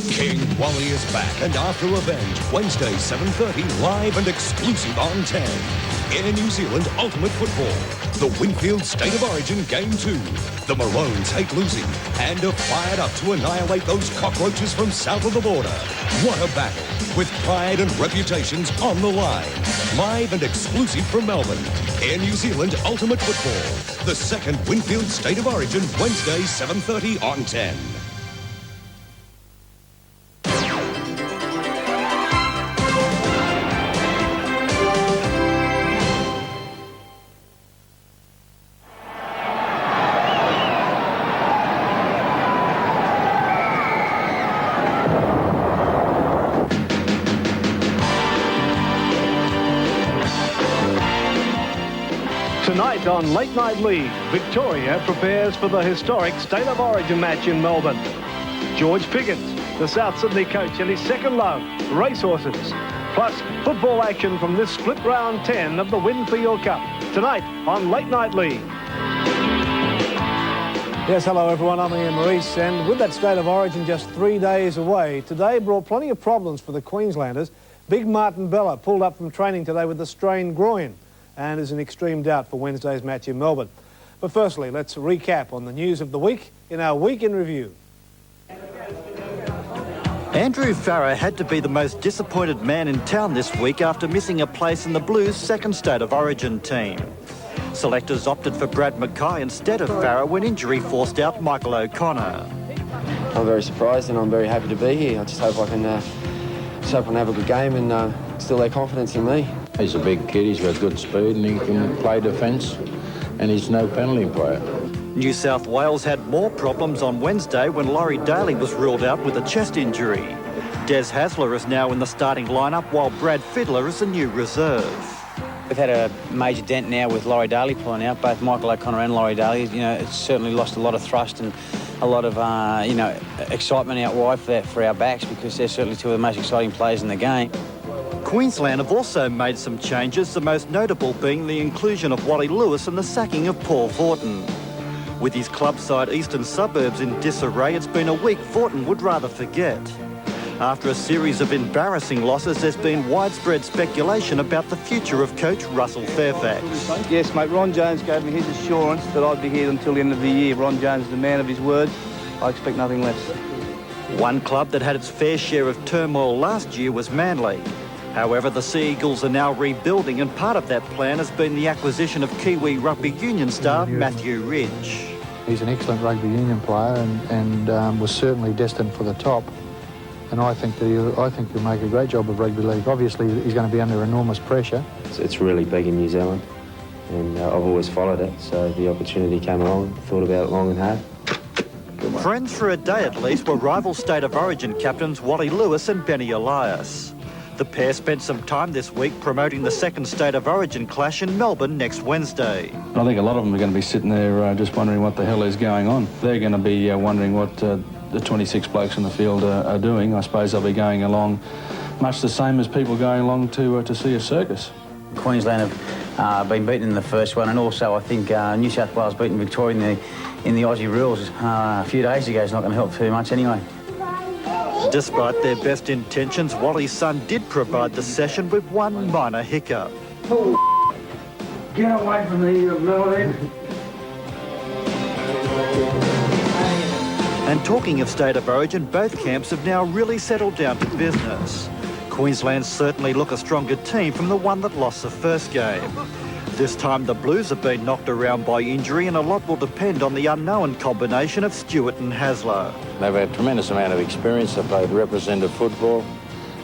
King Wally is back, and after Revenge, Wednesday 7:30, live and exclusive on 10. Air New Zealand Ultimate Football, the Winfield State of Origin Game 2. The Maroons hate losing and are fired up to annihilate those cockroaches from south of the border. What a battle, with pride and reputations on the line. Live and exclusive from Melbourne, Air New Zealand Ultimate Football, the second Winfield State of Origin, Wednesday 7:30 on 10. Tonight on Late Night League, Victoria prepares for the historic State of Origin match in Melbourne. George Piggins, the South Sydney coach, and his second love, racehorses. Plus, football action from this split round 10 of the Winfield Cup. Tonight on Late Night League. Yes, hello everyone, I'm Ian Maurice, and with that State of Origin just 3 days away, today brought plenty of problems for the Queenslanders. Big Martin Bella pulled up from training today with a strained groin and is in extreme doubt for Wednesday's match in Melbourne. But firstly, let's recap on the news of the week in our Week in Review. Andrew Farrar had to be the most disappointed man in town this week after missing a place in the Blues' second State of Origin team. Selectors opted for Brad Mackay instead of Farrar when injury forced out Michael O'Connor. I'm very surprised and I'm very happy to be here. I just hope I can have a good game and instill their confidence in me. He's a big kid, he's got good speed and he can play defence, and he's no penalty player. New South Wales had more problems on Wednesday when Laurie Daly was ruled out with a chest injury. Des Hasler is now in the starting lineup while Brad Fiddler is the new reserve. We've had a major dent now with Laurie Daly pulling out, both Michael O'Connor and Laurie Daly. You know, it's certainly lost a lot of thrust and a lot of, excitement out wide for our backs, because they're certainly two of the most exciting players in the game. Queensland have also made some changes, the most notable being the inclusion of Wally Lewis and the sacking of Paul Vaughton. With his club side Eastern Suburbs in disarray, it's been a week Vaughton would rather forget. After a series of embarrassing losses, there's been widespread speculation about the future of coach Russell Fairfax. Yes, mate, Ron Jones gave me his assurance that I'd be here until the end of the year. Ron Jones is the man of his word. I expect nothing less. One club that had its fair share of turmoil last year was Manly. However, the Sea Eagles are now rebuilding, and part of that plan has been the acquisition of Kiwi Rugby Union star Matthew Ridge. He's an excellent rugby union player and was certainly destined for the top. And I think he'll make a great job of rugby league. Obviously, he's going to be under enormous pressure. It's really big in New Zealand, and I've always followed it. So the opportunity came along, thought about it long and hard. Friends for a day at least were rival State of Origin captains Wally Lewis and Benny Elias. The pair spent some time this week promoting the second State of Origin clash in Melbourne next Wednesday. I think a lot of them are going to be sitting there just wondering what the hell is going on. They're going to be wondering what the 26 blokes in the field are doing. I suppose they'll be going along much the same as people going along to see a circus. Queensland have been beaten in the first one, and also I think New South Wales beating Victoria in the Aussie rules a few days ago is not going to help too much anyway. Despite their best intentions, Wally's son did provide the session with one minor hiccup. Oh, get away from me, you melody. And talking of State of Origin, both camps have now really settled down to business. Queensland certainly look a stronger team from the one that lost the first game. This time the Blues have been knocked around by injury, and a lot will depend on the unknown combination of Stewart and Hasler. They've had a tremendous amount of experience. They've played representative football.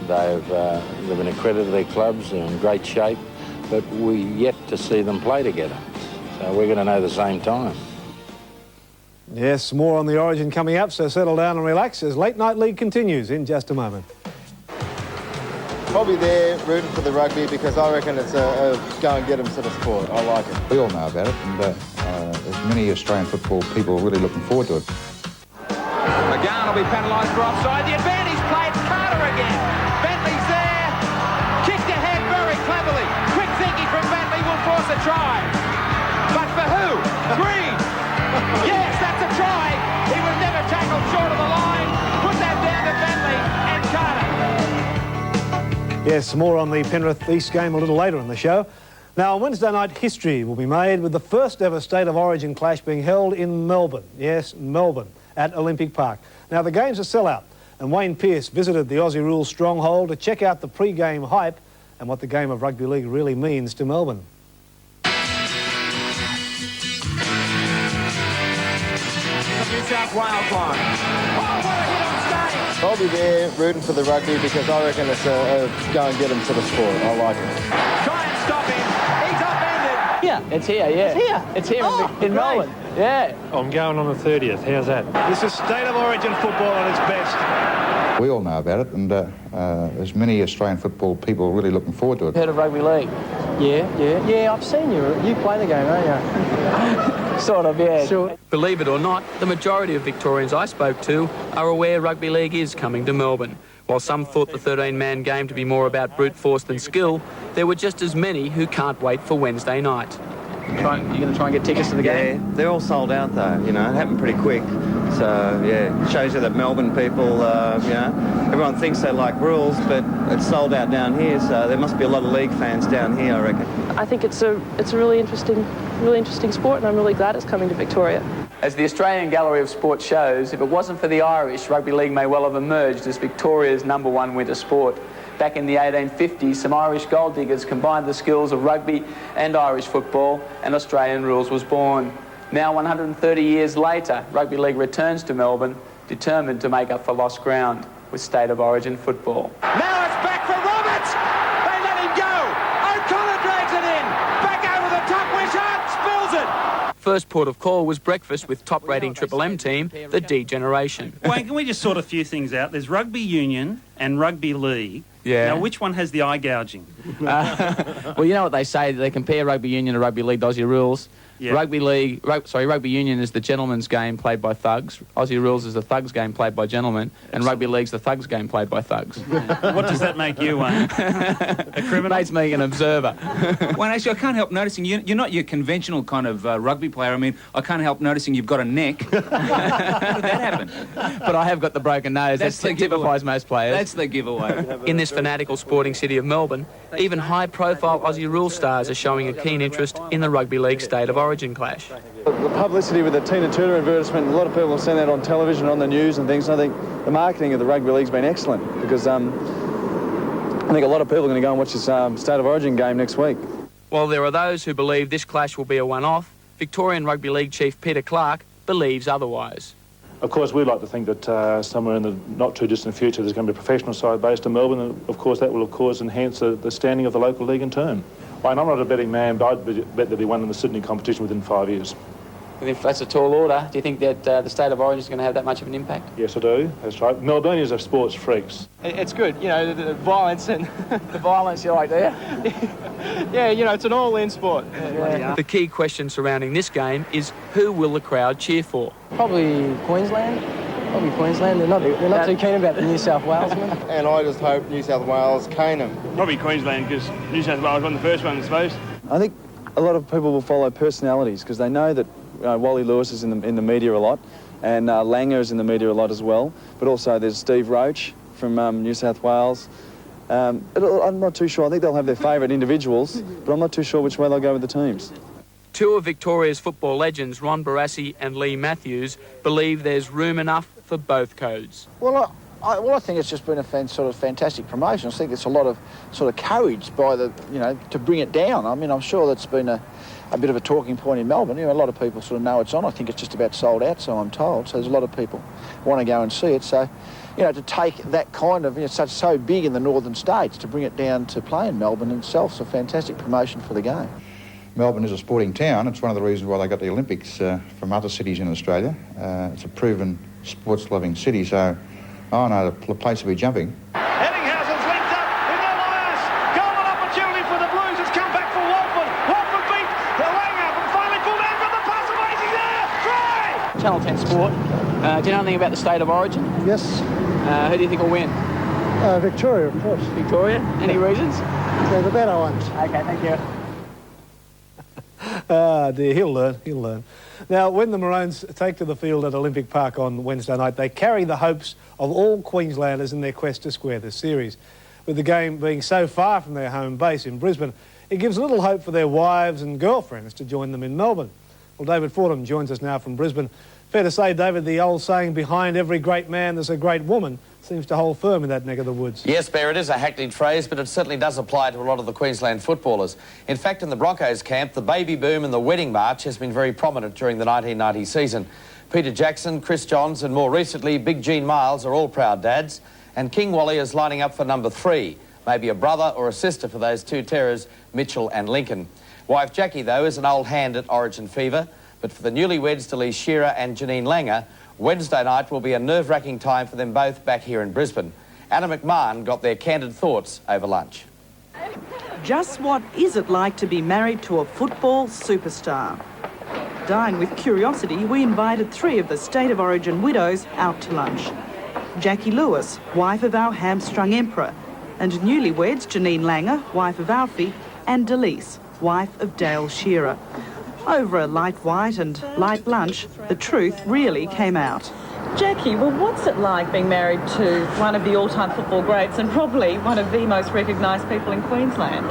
They've been accredited to their clubs. They're in great shape, but we're yet to see them play together. So we're going to know the same time. Yes, more on the Origin coming up, so settle down and relax as Late Night League continues in just a moment. Probably there rooting for the rugby because I reckon it's a go and get them sort of sport. I like it. We all know about it, and there's many Australian football people really looking forward to it. McGowan will be penalised for offside. The advantage played Carter again. Bentley's there. Kicked ahead very cleverly. Quick thinking from Bentley will force a try. But for who? Green. Yes, that's a try. He was never tackled short of the line. Put that down to Bentley. Yes, more on the Penrith East game a little later in the show. Now, on Wednesday night, history will be made with the first ever State of Origin clash being held in Melbourne. Yes, Melbourne, at Olympic Park. Now, the game's a sellout, and Wayne Pearce visited the Aussie Rules stronghold to check out the pre-game hype and what the game of rugby league really means to Melbourne. New South Wales line. Oh, what a hit on stage! I'll be there rooting for the rugby because I reckon it's a go and get him sort of sport. I like it. Try and stop him. He's upended. Yeah, it's here, yeah. It's here? It's here in Melbourne. Yeah. I'm going on the 30th. How's that? This is State of Origin football at its best. We all know about it, and there's many Australian football people really looking forward to it. Heard of rugby league? Yeah, I've seen you. You play the game, don't you? Sort of, yeah. Sure. Believe it or not, the majority of Victorians I spoke to are aware rugby league is coming to Melbourne. While some thought the 13-man game to be more about brute force than skill, there were just as many who can't wait for Wednesday night. You're going to try and get tickets to the game? Yeah, they're all sold out though, you know, it happened pretty quick. So, yeah, it shows you that Melbourne people, you know, everyone thinks they like rules, but it's sold out down here, so there must be a lot of league fans down here, I reckon. I think it's a really interesting sport, and I'm really glad it's coming to Victoria. As the Australian Gallery of Sport shows, if it wasn't for the Irish, rugby league may well have emerged as Victoria's #1 winter sport. Back in the 1850s, some Irish gold diggers combined the skills of rugby and Irish football, and Australian rules was born. Now, 130 years later, rugby league returns to Melbourne, determined to make up for lost ground with State of Origin football. Now it's back for Roberts. They let him go. O'Connor drags it in. Back over the top. Wishart spills it. First port of call was breakfast with top-rating Triple M team, the D Generation. Wayne, can we just sort a few things out? There's rugby union and rugby league. Yeah. Now, which one has the eye gouging? Well, you know what they say, they compare rugby union to rugby league, Aussie rules. Yeah. Rugby union is the gentleman's game played by thugs. Aussie rules is the thugs game played by gentlemen, and rugby league's the thugs game played by thugs. What does that make you, Wayne? A criminal? Makes me an observer. Well, actually, I can't help noticing you're not your conventional kind of rugby player. I mean, I can't help noticing you've got a neck. How did that happen? But I have got the broken nose. That typifies most players. That's the giveaway. In this fanatical sporting city of Melbourne, even high-profile Aussie rule stars are showing a keen interest in the rugby league State of Origin clash. The publicity with the Tina Turner advertisement, a lot of people have seen that on television, on the news and things. And I think the marketing of the rugby league's been excellent because I think a lot of people are going to go and watch this State of Origin game next week. While there are those who believe this clash will be a one-off, Victorian Rugby League chief Peter Clark believes otherwise. Of course, we'd like to think that somewhere in the not-too-distant future there's going to be a professional side based in Melbourne, and of course that will, of course, enhance the standing of the local league in turn. I'm not a betting man, but I'd bet there'll be one in the Sydney competition within 5 years. If that's a tall order, do you think that the State of Origin is going to have that much of an impact? Yes, I do. That's right. Melburnians are sports freaks. It's good, you know, the violence and... The violence you like there? Yeah, you know, it's an all-in sport. Yeah. The key question surrounding this game is who will the crowd cheer for? Probably Queensland. They're not too keen about the New South Wales men. And I just hope New South Wales cane them. Probably Queensland, because New South Wales won the first one, I suppose. I think a lot of people will follow personalities because they know that Wally Lewis is in the media a lot, and Langer is in the media a lot as well. But also there's Steve Roach from New South Wales. I'm not too sure. I think they'll have their favourite individuals, but I'm not too sure which way they'll go with the teams. Two of Victoria's football legends, Ron Barassi and Lee Matthews, believe there's room enough for both codes. Well, I think it's just been a sort of fantastic promotion. I think it's a lot of sort of courage by to bring it down. I mean, I'm sure that's been a bit of a talking point in Melbourne. You know, a lot of people sort of know it's on. I think it's just about sold out, so I'm told. So there's a lot of people want to go and see it. So, you know, to take that kind of, so big in the northern states, to bring it down to play in Melbourne itself is a fantastic promotion for the game. Melbourne is a sporting town. It's one of the reasons why they got the Olympics from other cities in Australia. It's a proven sports-loving city, so I know the place will be jumping. Ettinghausen's linked up in the Lions. Golden opportunity for the Blues. It's come back for Walford. Walford beat the Langer and finally pulled out from the pass amazing there. Try! Channel 10 Sport. Do you know anything about the State of Origin? Yes. Who do you think will win? Victoria, of course. Victoria? Any reasons? They're the better ones. Okay, thank you. Ah, dear, he'll learn. Now, when the Maroons take to the field at Olympic Park on Wednesday night, they carry the hopes of all Queenslanders in their quest to square this series. With the game being so far from their home base in Brisbane, it gives little hope for their wives and girlfriends to join them in Melbourne. Well, David Fordham joins us now from Brisbane. Fair to say, David, the old saying, behind every great man there's a great woman, seems to hold firm in that neck of the woods. Yes, Bear, it is a hackneyed phrase, but it certainly does apply to a lot of the Queensland footballers. In fact, in the Broncos camp, the baby boom and the wedding march has been very prominent during the 1990 season. Peter Jackson, Chris Johns and more recently Big Gene Miles are all proud dads, and King Wally is lining up for number 3, maybe a brother or a sister for those two terrors, Mitchell and Lincoln. Wife Jackie, though, is an old hand at Origin fever, but for the newlyweds Delise Shearer and Janine Langer, Wednesday night will be a nerve-wracking time for them both back here in Brisbane. Anna McMahon got their candid thoughts over lunch. Just what is it like to be married to a football superstar? Dying with curiosity, we invited 3 of the State of Origin widows out to lunch. Jackie Lewis, wife of our hamstrung emperor, and newlyweds Janine Langer, wife of Alfie, and Delise, wife of Dale Shearer. Over a light white and light lunch, the truth really came out. Jackie, well, what's it like being married to one of the all-time football greats and probably one of the most recognised people in Queensland?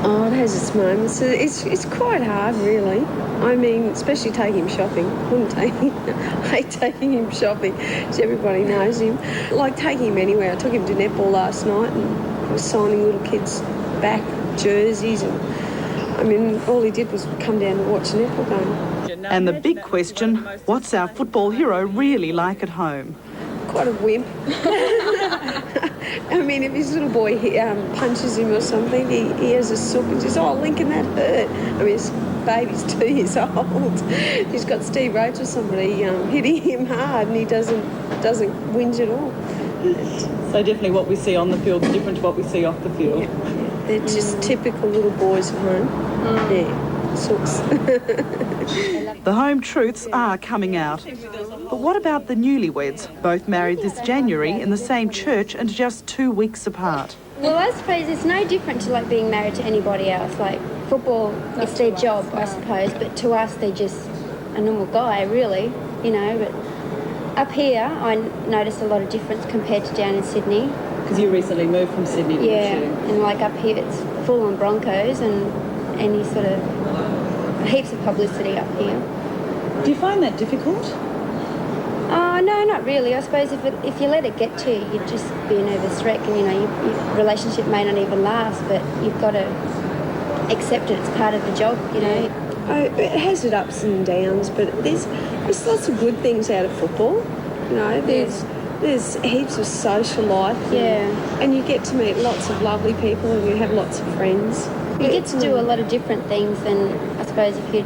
Oh, it has its moments. It's quite hard, really. I mean, especially taking him shopping. I hate taking him shopping, so everybody knows him. Like taking him anywhere. I took him to netball last night and I was signing little kids' back jerseys and I mean, all he did was come down to watch a netball game. And the big question, what's our football hero really like at home? Quite a wimp. I mean, if his little boy punches him or something, he has a sook and says, "Oh, Lincoln, that hurt." I mean, his baby's 2 years old. He's got Steve Roach or somebody hitting him hard and he doesn't whinge at all. So definitely what we see on the field is different to what we see off the field. Yeah. They're just typical little boys at home. Yeah, sooks. The home truths are coming out. But what about the newlyweds, both married this January in the same church and just 2 weeks apart? Well, I suppose it's no different to like being married to anybody else. Like football, it's their job, I suppose, but to us they're just a normal guy, really, you know. But up here, I noticed a lot of difference compared to down in Sydney. Because you recently moved from Sydney, didn't you? And like up here, it's full on Broncos and any sort of heaps of publicity up here. Do you find that difficult? No, not really. I suppose if you let it get to you, you'd just be a nervous wreck, and you know your relationship may not even last, but you've got to accept it. It's part of the job, you know. It has its ups and downs, but there's lots of good things out of football. You know, there's heaps of social life. And you get to meet lots of lovely people and you have lots of friends. You get to do a lot of different things than, I suppose, if you're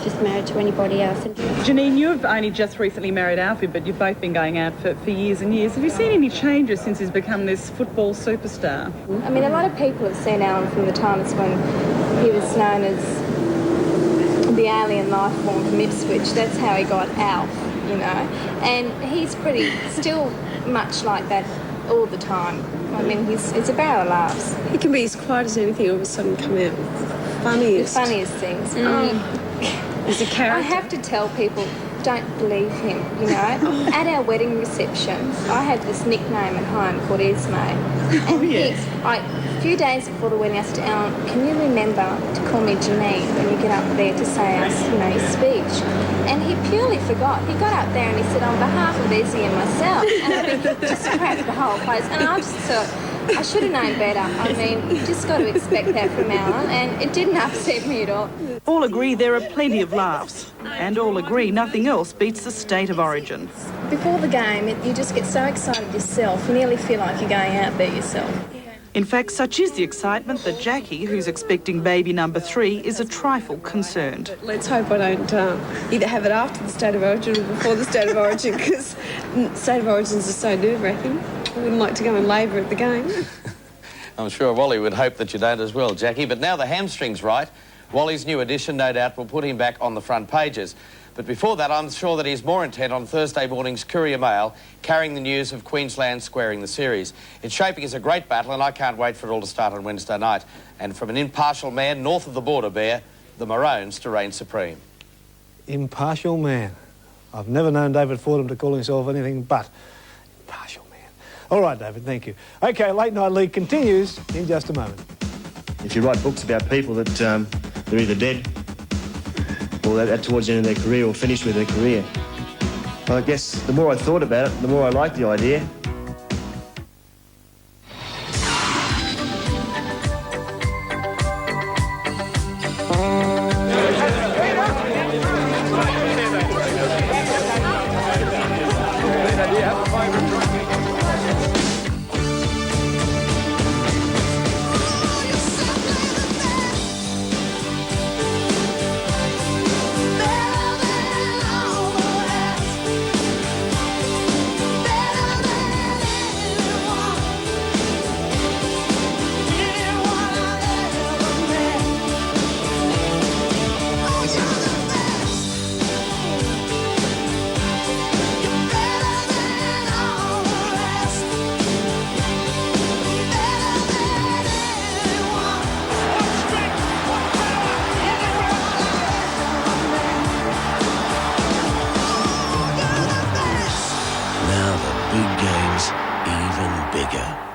just married to anybody else. Janine, you've only just recently married Alfie, but you've both been going out for years and years. Have you seen any changes since he's become this football superstar? I mean, a lot of people have seen Alan from the times when he was known as the alien life form from Ipswich. That's how he got Alf, you know. And he's still much like that all the time. I mean, it's a barrel of laughs. He can be as quiet as anything, all of a sudden come out with the funniest things. He's a character. I have to tell people, don't believe him, you know. At our wedding reception, I had this nickname at home called Esme. And a few days before the wedding, I said to Alan, can you remember to call me Janine when you get up there to say your speech? And he purely forgot. He got up there and he said, on behalf of Ezzy and myself. And I think just cracked the whole place. And I just thought, I should have known better. I mean, you just got to expect that from Alan, and it didn't upset me at all. All agree there are plenty of laughs, and all agree nothing else beats the State of Origin. Before the game, you just get so excited yourself, you nearly feel like you're going out there yourself. In fact, such is the excitement that Jackie, who's expecting baby number 3, is a trifle concerned. Let's hope I don't either have it after the State of Origin or before the State of Origin, because State of Origins are so nerve-wracking. I wouldn't like to go and labour at the game. I'm sure Wally would hope that you don't as well, Jackie. But now the hamstring's right. Wally's new addition, no doubt, will put him back on the front pages. But before that, I'm sure that he's more intent on Thursday morning's Courier Mail, carrying the news of Queensland squaring the series. It's shaping as a great battle, and I can't wait for it all to start on Wednesday night. And from an impartial man north of the border, Bear, the Maroons to reign supreme. Impartial man. I've never known David Fordham to call himself anything but impartial man. All right, David, thank you. OK, Late Night League continues in just a moment. If you write books about people that they're either dead or they're towards the end of their career or finished with their career, I guess the more I thought about it, the more I liked the idea. Now the big game's even bigger.